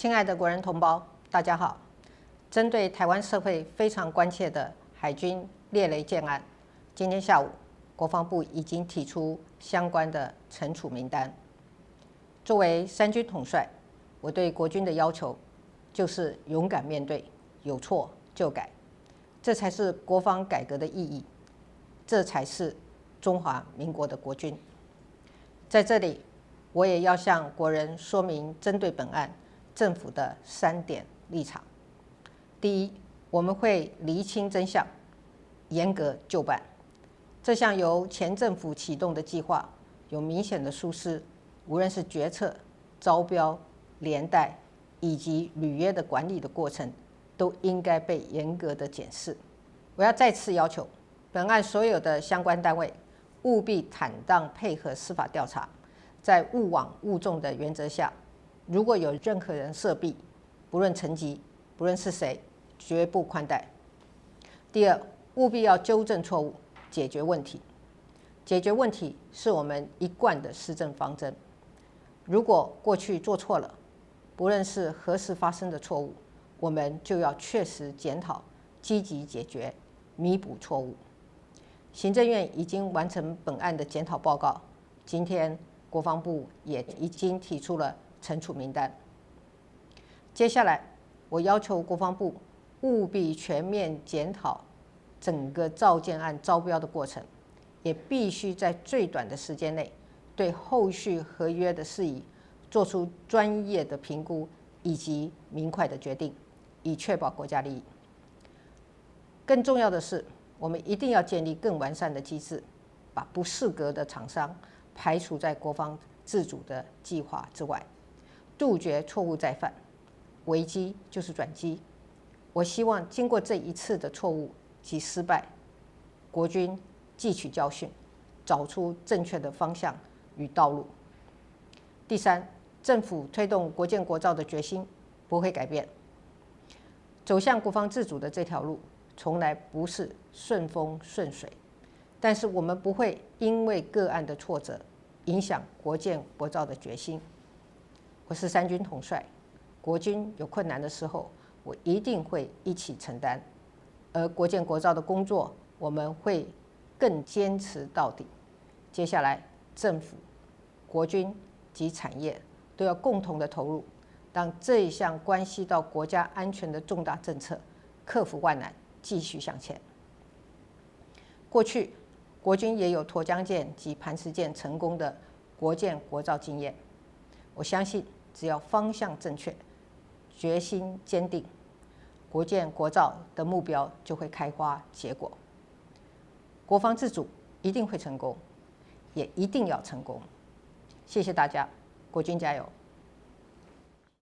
亲爱的国人同胞，大家好。针对台湾社会非常关切的海军猎雷舰案，今天下午，国防部已经提出相关的惩处名单。作为三军统帅，我对国军的要求就是勇敢面对，有错就改，这才是国防改革的意义，这才是中华民国的国军。在这里，我也要向国人说明针对本案政府的3点立场。第一，我们会厘清真相，严格就办。这项由前政府启动的计划有明显的疏失，无论是决策、招标、连带以及履约的管理的过程，都应该被严格的检视。我要再次要求，本案所有的相关单位务必坦荡配合司法调查，在勿枉勿纵的原则下，如果有任何人涉弊，不论层级，不论是谁，绝不宽待。第二，务必要纠正错误，解决问题。解决问题是我们一贯的施政方针。如果过去做错了，不论是何时发生的错误，我们就要确实检讨，积极解决，弥补错误。行政院已经完成本案的检讨报告，今天国防部也已经提出了惩处名单。接下来，我要求国防部务必全面检讨整个造舰案招标的过程，也必须在最短的时间内对后续合约的事宜做出专业的评估以及明快的决定，以确保国家利益。更重要的是，我们一定要建立更完善的机制，把不适格的厂商排除在国防自主的计划之外，杜绝错误再犯。危机就是转机。我希望经过这一次的错误及失败，国军汲取教训，找出正确的方向与道路。第三，政府推动国建国造的决心不会改变。走向国防自主的这条路从来不是顺风顺水，但是我们不会因为个案的挫折影响国建国造的决心。我是三军统帅，国军有困难的时候，我一定会一起承担，而国建国造的工作，我们会更坚持到底。接下来，政府、国军及产业都要共同的投入，让这一项关系到国家安全的重大政策克服万难，继续向前。过去，国军也有沱江舰及磐石舰成功的国建国造经验，我相信只要方向正确，决心坚定，国建国造的目标就会开花结果。国防自主一定会成功，也一定要成功。谢谢大家，国军加油！